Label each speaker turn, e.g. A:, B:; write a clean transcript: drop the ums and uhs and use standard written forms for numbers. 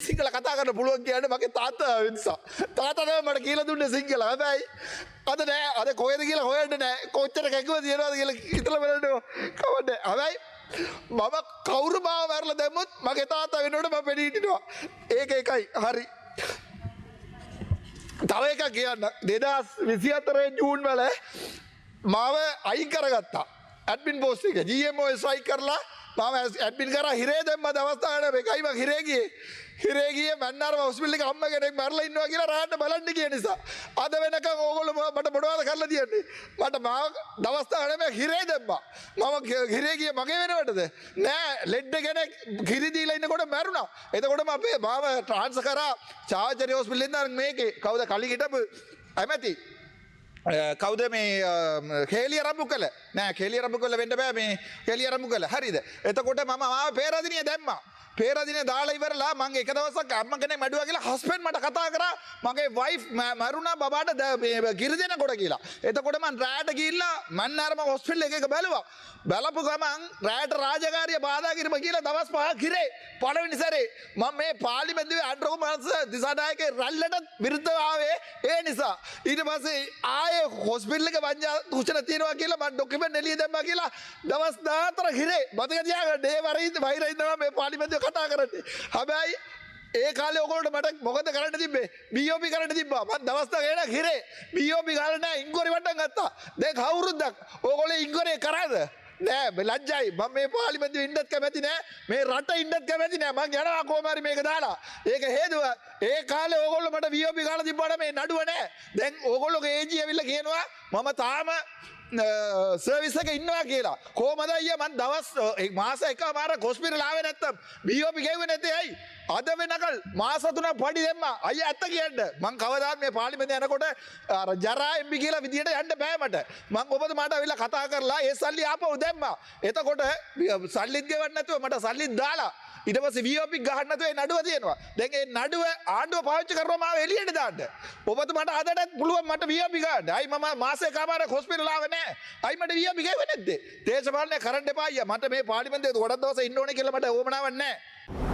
A: සිංහල කතා කරන්න පුළුවන් කියන්නේ මගේ තාත්තා නිසා. තාත්තා තමයි මට කියලා දුන්නේ සිංහල. හැබැයි අද නෑ. අද කොහෙද කියලා හොයන්න නෑ. කොච්චර කැකුව තියනවද කියලා හිතලා බලන්න කවන්නේ. හැබැයි මම කවුරු මාව මරලා දැම්මොත් මගේ තාත්තා වෙනකොට මම පෙනී හිටිනවා. ඒක එකයි. හරි. තව එකක් කියන්න. 2024 ජූන් වල මාව අයින් කරගත්තා. ඇඩ්මින් පෝස්ට් එක GMOS අයින් කරලා මම ඇඩ්මින් කරා හිරේ දැම්ම දවස්තාවට මේකයි මම හිරේ ගියේ. හිරේ ගියේ මන්නාරම හොස්පිටල් එක අම්ම කෙනෙක් මරලා ඉන්නවා කියලා රාත්‍ර බලන්න ගිය නිසා. අද වෙනකන් ඕගොල්ලෝ මට මොනවද කරලා තියන්නේ? මට මාව දවස්තාවට මම හිරේ දැම්මා. මම හිරේ ගියේ මගේ වෙනවටද? නෑ ලෙඩ කෙනෙක් කිරි දීලා ඉන්නකොට මැරුණා. එතකොට මාව ට්‍රාන්ස්ෆර් කරා චාවචරි හොස්පිටල් එකෙන් මේකේ කවුද කලින් හිටපු ඇමති කවුද මේ කේලිය රම්බු කළ නෑ කේලිය රම්බු කළ වෙන්න බෑ මේ කේලිය රම්බු කළ හරිද එතකොට මම ආව පේරාදිනිය දැම්මා පේරාදිනිය දාලා ඉවරලා මම එක දවසක් අම්මා කෙනෙක් මැඩුවා කියලා හස්බන්ඩ් මට කතා කරා මගේ වයිෆ් මරුණා බබාට කිරි දෙනකොට කියලා එතකොට මම රැයට ගිහිල්ලා මන්නාරම හොස්පිටල් එකක බැලුවා බලපු ගමන් රැයට රාජකාරිය බාධා කිරීම කියලා දවස් 5ක් කිරේ පළවෙනි සැරේ මම මේ පාර්ලිමේන්තුවේ අන්ඩ්‍රෝ මාස දිසානායකගේ රැල්ලට විරුද්ධව ආවේ ඒ නිසා ඊට පස්සේ ආයේ හොස්පිටල් එක වංජා දූෂණ තියෙනවා කියලා මම ඩොකියුමන්ට් එළිය දැම්මා කියලා දවස් 14 කිරේ මතක තියාගන්න ඒ වයිරයි තමයි මේ පාර්ලිමේන්තුවේ කතා කරන්නේ හැබැයි ඒ කාලේ ඔයගොල්ලෝ මට මොකද කරන්න තිබ්බේ BOP කරන්න තිබ්බා මම දවස් 10 හිරේ BOP ගාලා නෑ ඉංගොරි වට්ටම් ගත්තා දැන් කවුරුද්දක් ඔයගොල්ලෝ ඉංගොරේ කරාද නෑ ලැජ්ජයි මම මේ පාර්ලිමේන්තුවේ ඉන්නත් කැමති නෑ මේ රට ඉන්නත් කැමති නෑ මං යනවා කොහොම හරි මේක දාලා ඒක හේතුව ඒ කාලේ ඕගොල්ලෝ මට VOP ගාලා තිබ්බාට මේ නඩුව නෑ දැන් ඕගොල්ලෝගේ AG ඇවිල්ලා කියනවා මම තාම සර්විස් එක ඉන්නවා කියලා කොහමද අයියා මං දවස් මාස එකමාරක් හොස්පිටල් ආවේ නැත්තම් BOP ගෙව්වේ නැත්තේ ඇයි අද වෙනකල් මාස 3ක් පඩි දැම්මා අයියා ඇත්ත කියන්න මං කවදාත් මේ පාර්ලිමේන්තුවේ යනකොට අර ජරා MB කියලා විදියට යන්න බෑ මට මං ඔබතුමාට අවිල්ලා කතා කරලා ඒ සල්ලි ආපහු දැම්මා එතකොට සල්ලිත් ගෙවන්න නැතුව මට සල්ලිත් දාලා ඊට පස්සේ VOP ගහන්න නැතුව ඒ නඩුව තියෙනවා දැන් ඒ නඩුව ආණ්ඩුව පාවිච්චි කරනවා මාව එළියට දාන්න ඔබතුමාට අදටත් පුළුවන් මට VOP ගන්න අයි මම මාසෙකමාරක් හොස්පිටල් ආවේ නෑ අයි මට VOP ගෙවන්නේ නැද්ද දේශපාලනය කරන්න එපා අයියා මට මේ පාර්ලිමේන්තුවේ ගොඩක් දවස් ඉන්න ඕනේ කියලා මට ඕමනාවක් නෑ